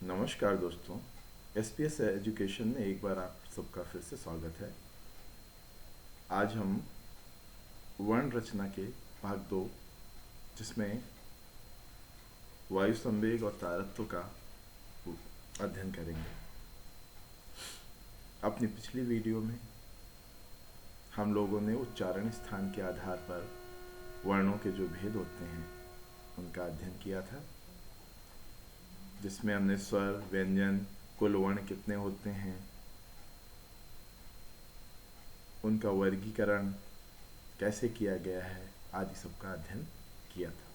नमस्कार दोस्तों, SPS education में एक बार आप सबका फिर से स्वागत है। आज हम वर्ण रचना के भाग 2, जिसमें वायु संवेग और तारत्व का अध्ययन करेंगे। अपनी पिछली वीडियो में हम लोगों ने उच्चारण स्थान के आधार पर वर्णों के जो भेद होते हैं उनका अध्ययन किया था, जिसमें हमने स्वर, व्यंजन, कुल वर्ण कितने होते हैं, उनका वर्गीकरण कैसे किया गया है आदि सबका अध्ययन किया था।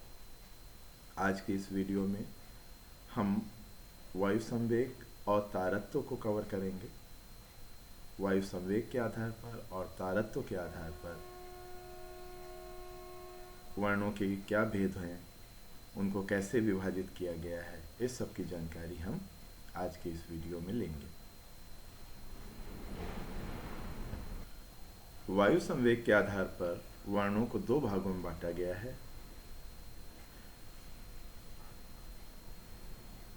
आज के इस वीडियो में हम वायु संवेग और तारत्व को कवर करेंगे। वायु संवेग के आधार पर और तारत्व के आधार पर वर्णों के क्या भेद हैं, उनको कैसे विभाजित किया गया है, इस सब की जानकारी हम आज के इस वीडियो में लेंगे। वायु संवेग के आधार पर वर्णों को 2 भागों में बांटा गया है,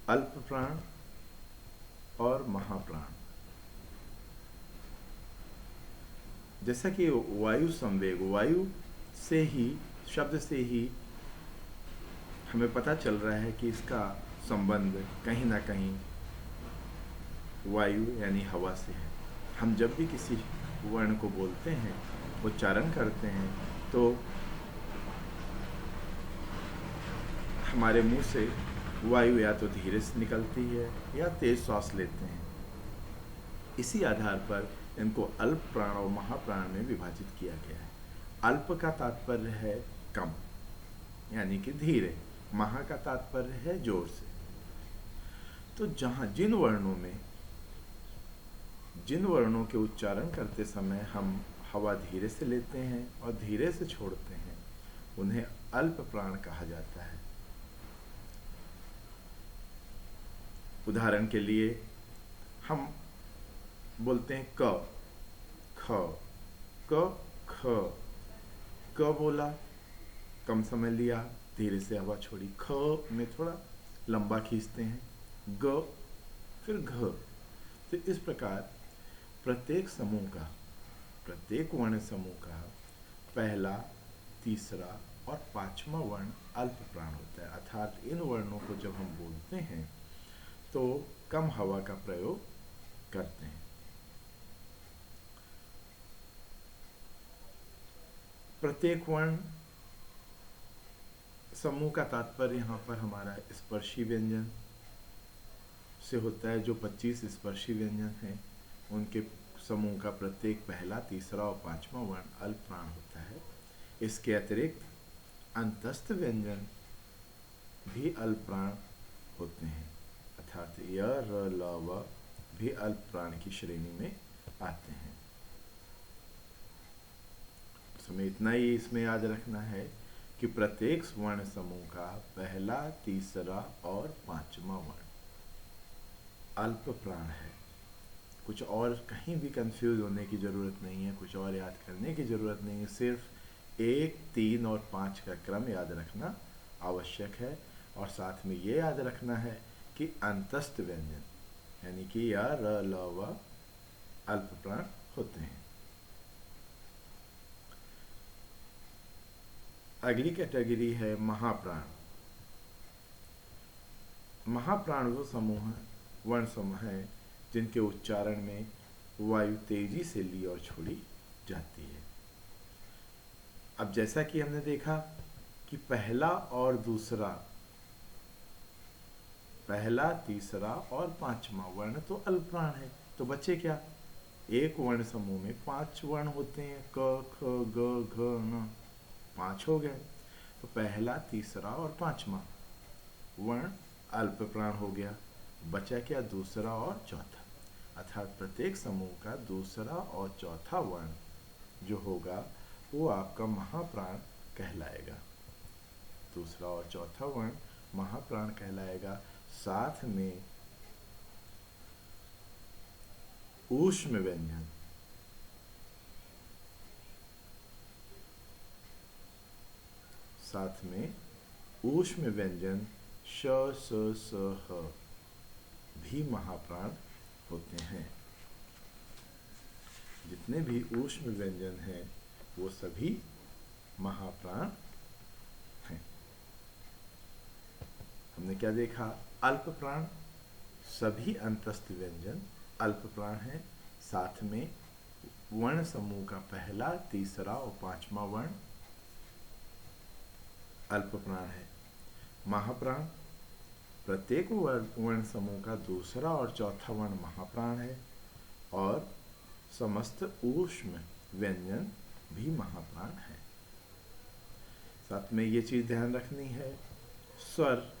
अल्प प्राण और महाप्राण। जैसा कि वायु संवेग, वायु से ही, शब्द से ही हमें पता चल रहा है कि इसका संबंध कहीं ना कहीं वायु यानी हवा से है। हम जब भी किसी वर्ण को बोलते हैं, उच्चारण करते हैं, तो हमारे मुंह से वायु या तो धीरे से निकलती है या तेज श्वास लेते हैं। इसी आधार पर इनको अल्प प्राण और महाप्राण में विभाजित किया गया है। अल्प का तात्पर्य है कम, यानी कि धीरे। महा का तात्पर्य है जोर से। तो जिन वर्णों के उच्चारण करते समय हम हवा धीरे से लेते हैं और धीरे से छोड़ते हैं, उन्हें अल्प प्राण कहा जाता है। उदाहरण के लिए हम बोलते हैं क, ख, क, ख। क बोला, कम समय लिया, धीरे से हवा छोड़ी। ख में थोड़ा लंबा खींचते हैं। ग, फिर घ। तो इस प्रकार प्रत्येक वर्ण समूह का पहला, तीसरा और 5वां वर्ण अल्प प्राण होता है। अर्थात इन वर्णों को जब हम बोलते हैं तो कम हवा का प्रयोग करते हैं। प्रत्येक वर्ण समूह का तात्पर्य यहाँ पर हमारा स्पर्शी व्यंजन से होता है। जो 25 स्पर्शी व्यंजन हैं, उनके समूह का प्रत्येक पहला, तीसरा और 5वां वर्ण अल्प प्राण होता है। इसके अतिरिक्त अंतस्थ व्यंजन भी अल्प प्राण होते हैं, अर्थात य, र, ल, व भी अल्प प्राण की श्रेणी में आते हैं। हमें इतना ही इसमें याद रखना है कि प्रत्येक वर्ण समूह का पहला, तीसरा और 5वां वर्ण अल्प प्राण है। कुछ और कहीं भी कंफ्यूज होने की ज़रूरत नहीं है, कुछ और याद करने की ज़रूरत नहीं है। सिर्फ 1, 3 और 5 का क्रम याद रखना आवश्यक है। और साथ में ये याद रखना है कि अंतस्थ व्यंजन यानी कि य, र, ल, व अल्प प्राण होते हैं। अगली कैटेगरी है महाप्राण। महाप्राण वो वर्ण समूह है जिनके उच्चारण में वायु तेजी से ली और छोड़ी जाती है। अब जैसा कि हमने देखा कि पहला, तीसरा और 5वां वर्ण तो अल्प प्राण है। तो बच्चे क्या, एक वर्ण समूह में 5 वर्ण होते हैं। क, ख, ग, घ, ङ, 5 हो गए। तो पहला, तीसरा और 5वां वर्ण अल्प प्राण हो गया। बचा क्या, दूसरा और चौथा। अर्थात प्रत्येक समूह का दूसरा और चौथा वर्ण जो होगा वो आपका महाप्राण कहलाएगा। दूसरा और चौथा वर्ण महाप्राण कहलाएगा। साथ में ऊष्म व्यंजन, श, स, स, ह भी महाप्राण होते हैं। जितने भी ऊष्म व्यंजन हैं वो सभी महाप्राण हैं। हमने क्या देखा? अल्प प्राण, सभी अंतस्थ व्यंजन अल्प प्राण हैं। साथ में वर्ण समूह का पहला, तीसरा और पांचवा वर्ण अल्प प्राण है। महाप्राण, प्रत्येक वर्ण समूह का दूसरा और चौथा वर्ण महाप्राण है। और समस्त ऊष्म व्यंजन भी महाप्राण है। साथ में ये चीज ध्यान रखनी है, स्वर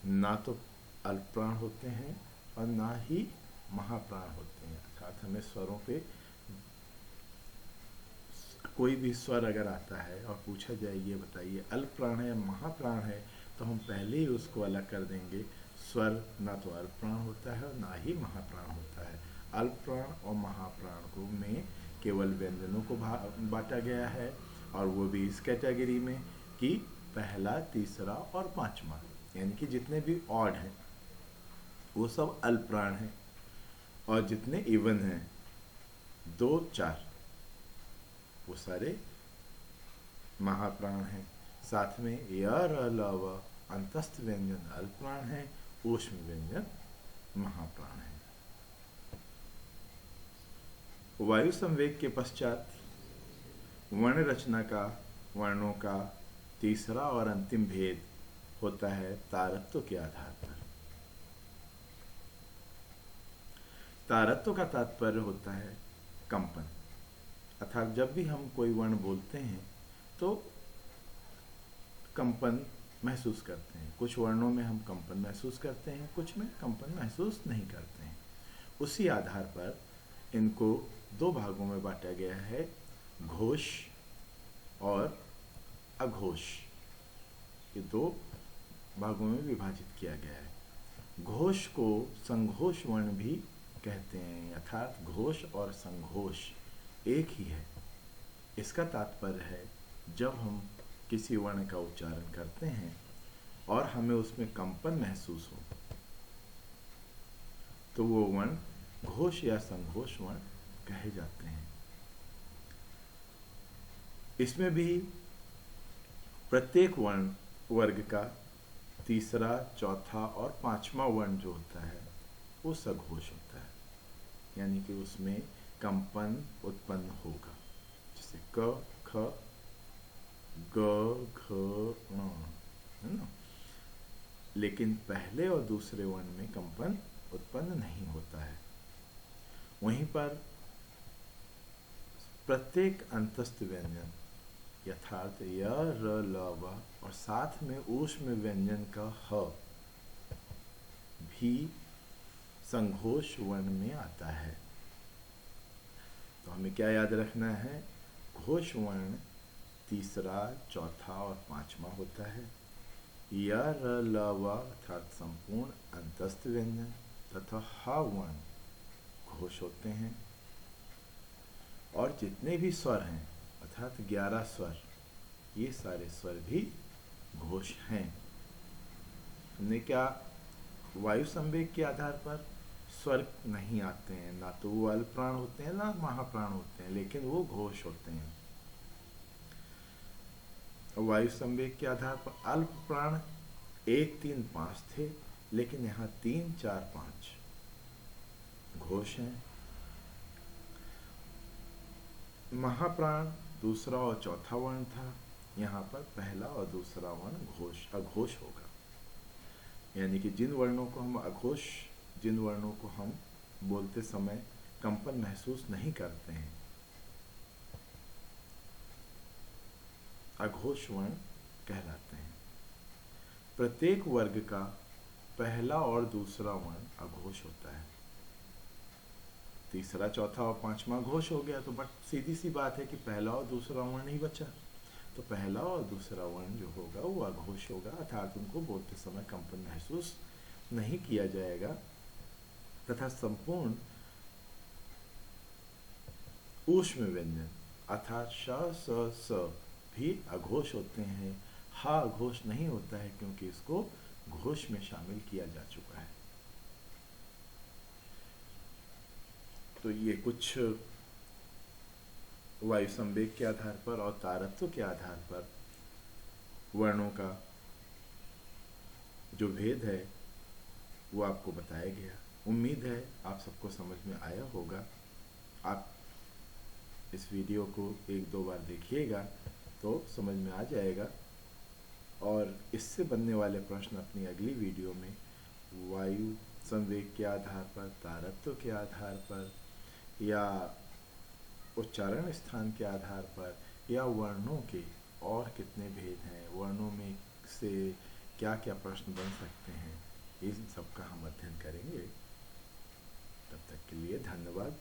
ना तो अल्प प्राण होते हैं और ना ही महाप्राण होते हैं। अर्थात हमें स्वरों पे कोई भी स्वर अगर आता है और पूछा जाए ये बताइए अल्प प्राण है या महाप्राण है, तो हम पहले ही उसको अलग कर देंगे। स्वर ना तो अल्प प्राण होता है और ना ही महाप्राण होता है। अल्प प्राण और महाप्राण को में केवल व्यंजनों को बांटा गया है, और वो भी इस कैटेगरी में कि पहला, तीसरा और पांचवा, यानी कि जितने भी ऑड हैं वो सब अल्प प्राण हैं, और जितने इवन हैं 2, 4 वो सारे महाप्राण हैं। साथ में यर अलावा अंतस्थ व्यंजन अल्प प्राण है, ऊष्म व्यंजन महाप्राण है। वायु संवेग के पश्चात वर्ण रचना का, वर्णों का तीसरा और अंतिम भेद होता है तारत्व के आधार पर। तारत्व का तात्पर्य होता है कंपन, अर्थात जब भी हम कोई वर्ण बोलते हैं तो कंपन महसूस करते हैं। कुछ वर्णों में हम कंपन महसूस करते हैं, कुछ में कंपन महसूस नहीं करते हैं। उसी आधार पर इनको 2 भागों में बांटा गया है, घोष और अघोष। ये 2 भागों में विभाजित किया गया है। घोष को संघोष वर्ण भी कहते हैं, अर्थात घोष और संघोष एक ही है। इसका तात्पर्य है जब हम किसी वर्ण का उच्चारण करते हैं और हमें उसमें कंपन महसूस हो तो वो वर्ण घोष या संघोष वर्ण कहे जाते हैं। इसमें भी प्रत्येक वर्ण वर्ग का तीसरा, चौथा और पांचवा वर्ण जो होता है वो सघोष होता है, यानी कि उसमें कंपन उत्पन्न होगा, जैसे क, ख, ग, घ, ङ, है ना। लेकिन पहले और दूसरे वर्ण में कंपन उत्पन्न नहीं होता है। वहीं पर प्रत्येक अंतस्थ व्यंजन यथार्थ य, र, ल, व और साथ में ऊष्म व्यंजन का ह भी संघोष वर्ण में आता है। तो हमें क्या याद रखना है? घोष वर्ण तीसरा, चौथा और पांचवा होता है। य, र, ल, व अर्थात संपूर्ण अंतस्थ व्यंजन तथा ह वर्ण घोष होते हैं। और जितने भी स्वर हैं अर्थात 11 स्वर, ये सारे स्वर भी घोष हैं। हमने क्या वायु संवेग के आधार पर स्वर नहीं आते हैं, ना तो वो अल्प प्राण होते हैं ना महाप्राण होते हैं, लेकिन वो घोष होते हैं। वायु संवेग के आधार पर अल्प प्राण 1, 3, 5 थे, लेकिन यहाँ 3, 4, 5 घोष हैं। महाप्राण दूसरा और चौथा वर्ण था, यहाँ पर पहला और दूसरा वर्ण अघोष होगा। यानी कि जिन वर्णों को हम अघोष, जिन वर्णों को हम बोलते समय कंपन महसूस नहीं करते हैं, अघोष वर्ण कहलाते हैं। प्रत्येक वर्ग का पहला और दूसरा वर्ण अघोष होता है। तीसरा, चौथा और पांचवा घोष हो गया, तो बट सीधी सी बात है कि पहला और दूसरा वर्ण ही बचा, तो पहला और दूसरा वर्ण जो होगा वो अघोष होगा, अर्थात उनको बोलते समय कंपन महसूस नहीं किया जाएगा। तथा संपूर्ण ऊष्म व्यंजन अर्थात श, स, स भी अघोष होते हैं। हा अघोष नहीं होता है क्योंकि इसको घोष में शामिल किया जा चुका है। तो ये कुछ वायु संवेग के आधार पर और तारत्व के आधार पर वर्णों का जो भेद है वो आपको बताया गया। उम्मीद है आप सबको समझ में आया होगा। आप इस वीडियो को एक दो बार देखिएगा तो समझ में आ जाएगा, और इससे बनने वाले प्रश्न अपनी अगली वीडियो में वायु संवेग के आधार पर, तारत्व के आधार पर, या उच्चारण स्थान के आधार पर, या वर्णों के और कितने भेद हैं, वर्णों में से क्या क्या प्रश्न बन सकते हैं, इन सब का हम अध्ययन करेंगे। तब तक के लिए धन्यवाद।